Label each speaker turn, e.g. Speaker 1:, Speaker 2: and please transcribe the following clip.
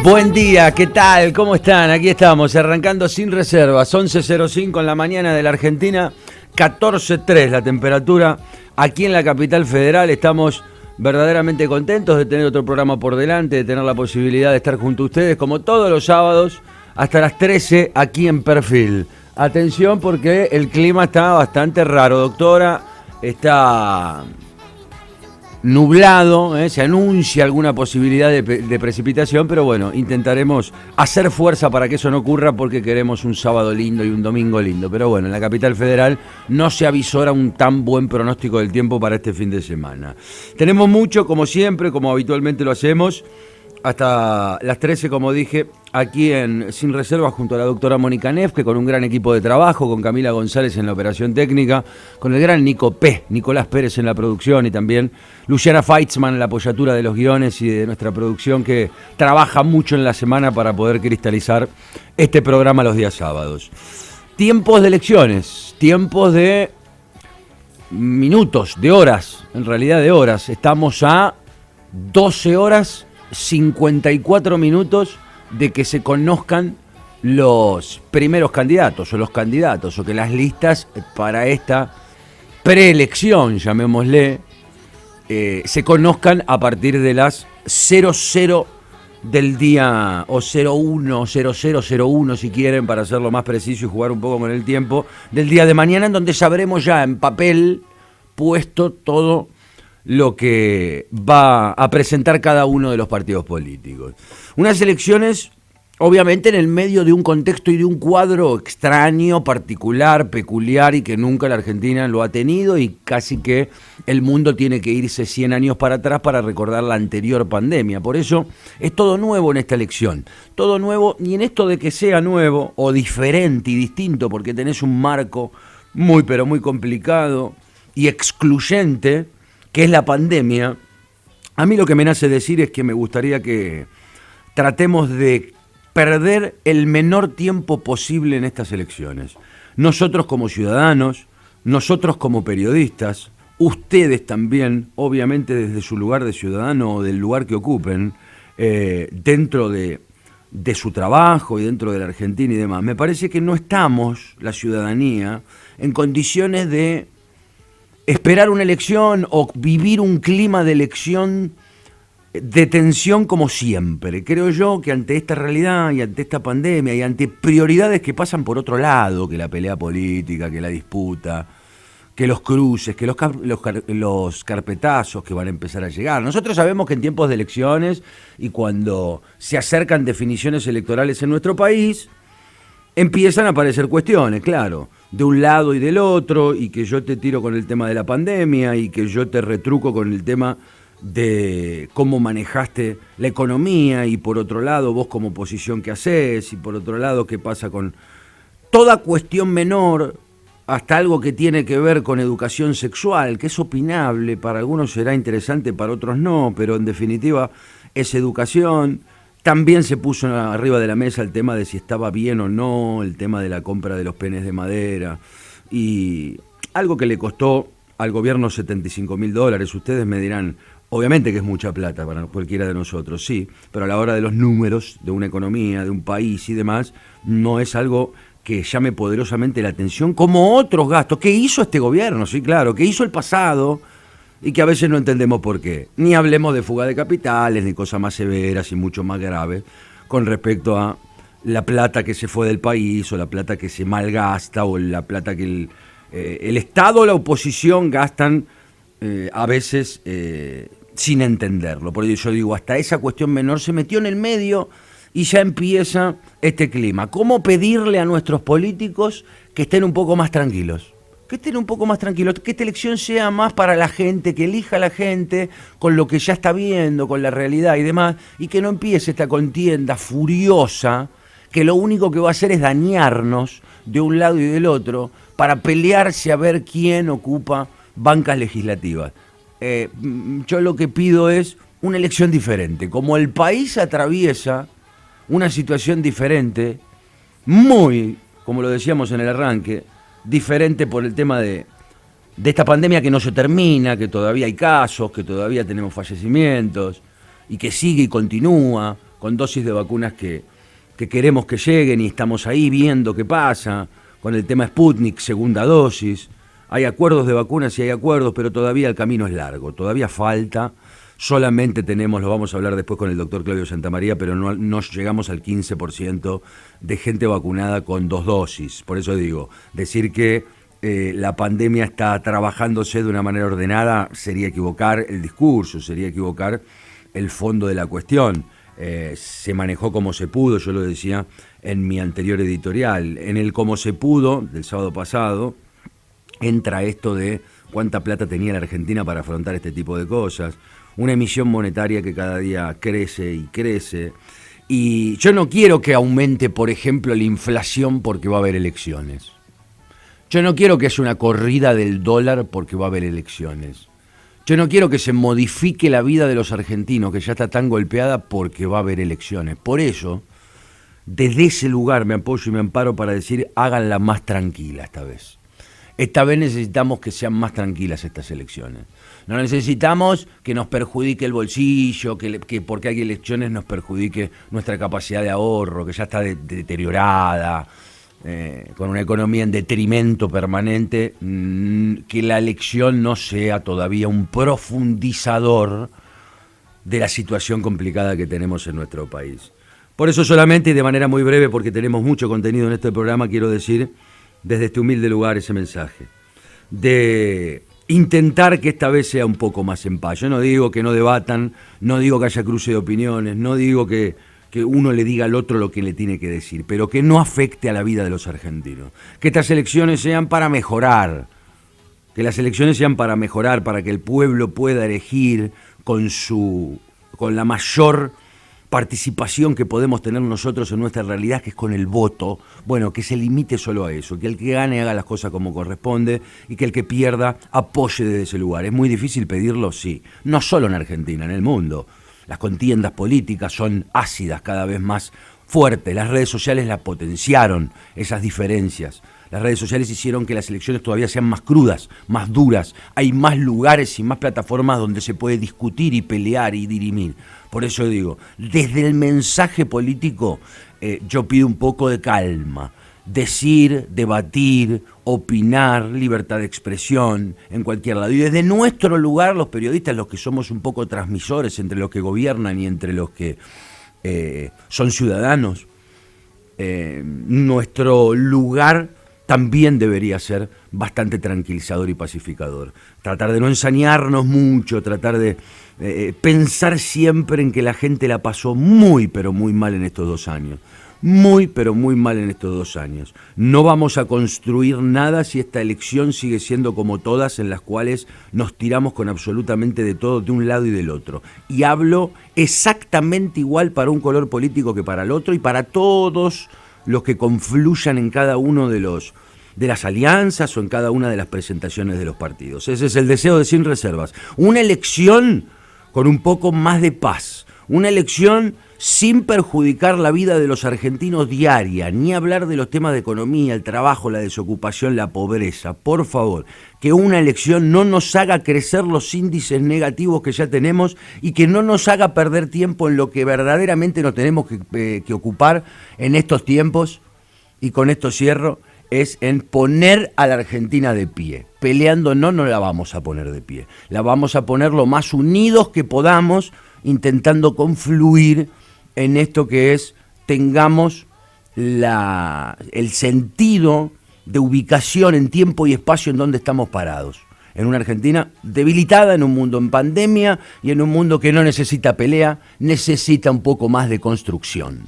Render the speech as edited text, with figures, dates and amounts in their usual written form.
Speaker 1: Buen día, ¿qué tal? ¿Cómo están? Aquí estamos, arrancando sin reservas, 11:05 en la mañana de la Argentina, 14:03 la temperatura. Aquí en la capital federal estamos verdaderamente contentos de tener otro programa por delante, de tener la posibilidad de estar junto a ustedes, como todos los sábados, hasta las 13 aquí en Perfil. Atención porque el clima está bastante raro, doctora, está nublado, se anuncia alguna posibilidad de precipitación, pero bueno, intentaremos hacer fuerza para que eso no ocurra porque queremos un sábado lindo y un domingo lindo. Pero bueno, en la capital federal no se avisora un tan buen pronóstico del tiempo para este fin de semana. Tenemos mucho, como siempre, como habitualmente lo hacemos, hasta las 13, como dije, aquí en Sin Reservas junto a la doctora Mónica Neff, que con un gran equipo de trabajo, con Camila González en la operación técnica, con el gran Nicolás Pérez en la producción y también Luciana Feitzman en la apoyatura de los guiones y de nuestra producción, que trabaja mucho en la semana para poder cristalizar este programa los días sábados. Tiempos de elecciones, tiempos de minutos, de horas, en realidad de horas. Estamos a 12 horas 54 minutos de que se conozcan los primeros candidatos o que las listas para esta preelección, llamémosle, se conozcan a partir de las 00 del día, o 01, 0001 si quieren, para hacerlo más preciso y jugar un poco con el tiempo, del día de mañana, en donde sabremos ya en papel puesto todo lo que va a presentar cada uno de los partidos políticos. Unas elecciones, obviamente, en el medio de un contexto y de un cuadro extraño, particular, peculiar, y que nunca la Argentina lo ha tenido, y casi que el mundo tiene que irse 100 años para atrás para recordar la anterior pandemia. Por eso es todo nuevo en esta elección, todo nuevo, y en esto de que sea nuevo o diferente y distinto, porque tenés un marco muy pero muy complicado y excluyente, que es la pandemia. A mí lo que me nace decir es que me gustaría que tratemos de perder el menor tiempo posible en estas elecciones. Nosotros como ciudadanos, nosotros como periodistas, ustedes también, obviamente desde su lugar de ciudadano o del lugar que ocupen, dentro de su trabajo y dentro de la Argentina y demás. Me parece que no estamos, la ciudadanía, en condiciones de esperar una elección o vivir un clima de elección de tensión como siempre. Creo yo que ante esta realidad y ante esta pandemia y ante prioridades que pasan por otro lado, que la pelea política, que la disputa, que los cruces, que los carpetazos que van a empezar a llegar. Nosotros sabemos que en tiempos de elecciones y cuando se acercan definiciones electorales en nuestro país, empiezan a aparecer cuestiones, claro, de un lado y del otro, y que yo te tiro con el tema de la pandemia y que yo te retruco con el tema de cómo manejaste la economía, y por otro lado vos como oposición qué hacés, y por otro lado qué pasa con toda cuestión menor, hasta algo que tiene que ver con educación sexual, que es opinable, para algunos será interesante, para otros no, pero en definitiva es educación. También se puso arriba de la mesa el tema de si estaba bien o no, el tema de la compra de los penes de madera, y algo que le costó al gobierno $75.000. Ustedes me dirán, obviamente que es mucha plata para cualquiera de nosotros, sí, pero a la hora de los números de una economía, de un país y demás, no es algo que llame poderosamente la atención como otros gastos. ¿Qué hizo este gobierno? Sí, claro, ¿qué hizo el pasado? Y que a veces no entendemos por qué. Ni hablemos de fuga de capitales, ni cosas más severas y mucho más graves con respecto a la plata que se fue del país, o la plata que se malgasta, o la plata que el Estado o la oposición gastan a veces sin entenderlo. Por eso yo digo, hasta esa cuestión menor se metió en el medio y ya empieza este clima. ¿Cómo pedirle a nuestros políticos que estén un poco más tranquilos? Que estén un poco más tranquilos, que esta elección sea más para la gente, que elija a la gente con lo que ya está viendo, con la realidad y demás, y que no empiece esta contienda furiosa, que lo único que va a hacer es dañarnos de un lado y del otro, para pelearse a ver quién ocupa bancas legislativas. Yo lo que pido es una elección diferente. Como el país atraviesa una situación diferente, muy, como lo decíamos en el arranque, diferente por el tema de esta pandemia que no se termina, que todavía hay casos, que todavía tenemos fallecimientos y que sigue y continúa, con dosis de vacunas que queremos que lleguen y estamos ahí viendo qué pasa, con el tema Sputnik, segunda dosis. Hay acuerdos de vacunas y hay acuerdos, pero todavía el camino es largo, todavía falta. Solamente tenemos, lo vamos a hablar después con el doctor Claudio Santamaría, pero no llegamos al 15% de gente vacunada con 2 dosis. Por eso digo, decir que la pandemia está trabajándose de una manera ordenada sería equivocar el discurso, sería equivocar el fondo de la cuestión. Se manejó como se pudo, yo lo decía en mi anterior editorial. En el como se pudo del sábado pasado entra esto de cuánta plata tenía la Argentina para afrontar este tipo de cosas. Una emisión monetaria que cada día crece y crece. Y yo no quiero que aumente, por ejemplo, la inflación porque va a haber elecciones. Yo no quiero que haya una corrida del dólar porque va a haber elecciones. Yo no quiero que se modifique la vida de los argentinos, que ya está tan golpeada porque va a haber elecciones. Por eso, desde ese lugar me apoyo y me amparo para decir, háganla más tranquila esta vez. Esta vez necesitamos que sean más tranquilas estas elecciones. No necesitamos que nos perjudique el bolsillo, que porque hay elecciones nos perjudique nuestra capacidad de ahorro, que ya está deteriorada, con una economía en detrimento permanente. Que la elección no sea todavía un profundizador de la situación complicada que tenemos en nuestro país. Por eso solamente y de manera muy breve, porque tenemos mucho contenido en este programa, quiero decir desde este humilde lugar ese mensaje de intentar que esta vez sea un poco más en paz. Yo no digo que no debatan, no digo que haya cruce de opiniones, no digo que uno le diga al otro lo que le tiene que decir, pero que no afecte a la vida de los argentinos. Que estas elecciones sean para mejorar, que las elecciones sean para mejorar, para que el pueblo pueda elegir con la mayor participación que podemos tener nosotros en nuestra realidad, que es con el voto. Bueno, que se limite solo a eso, que el que gane haga las cosas como corresponde y que el que pierda apoye desde ese lugar. ¿Es muy difícil pedirlo? Sí. No solo en Argentina, en el mundo. Las contiendas políticas son ácidas, cada vez más fuertes. Las redes sociales las potenciaron, esas diferencias. Las redes sociales hicieron que las elecciones todavía sean más crudas, más duras. Hay más lugares y más plataformas donde se puede discutir y pelear y dirimir. Por eso digo, desde el mensaje político yo pido un poco de calma. Decir, debatir, opinar, libertad de expresión en cualquier lado. Y desde nuestro lugar, los periodistas, los que somos un poco transmisores entre los que gobiernan y entre los que son ciudadanos, nuestro lugar también debería ser bastante tranquilizador y pacificador. Tratar de no ensañarnos mucho, tratar de pensar siempre en que la gente la pasó muy, pero muy mal en estos 2 años. Muy, pero muy mal en estos 2 años. No vamos a construir nada si esta elección sigue siendo como todas, en las cuales nos tiramos con absolutamente de todo, de un lado y del otro. Y hablo exactamente igual para un color político que para el otro y para todos los que confluyan en cada uno de las alianzas o en cada una de las presentaciones de los partidos. Ese es el deseo de Sin Reservas. Una elección con un poco más de paz. Una elección sin perjudicar la vida de los argentinos diaria, ni hablar de los temas de economía, el trabajo, la desocupación, la pobreza. Por favor, que una elección no nos haga crecer los índices negativos que ya tenemos y que no nos haga perder tiempo en lo que verdaderamente nos tenemos que ocupar en estos tiempos, y con esto cierro, es en poner a la Argentina de pie. Peleando no la vamos a poner de pie, la vamos a poner lo más unidos que podamos, intentando confluir en esto que es, tengamos el sentido de ubicación en tiempo y espacio en donde estamos parados. En una Argentina debilitada, en un mundo en pandemia y en un mundo que no necesita pelea, necesita un poco más de construcción.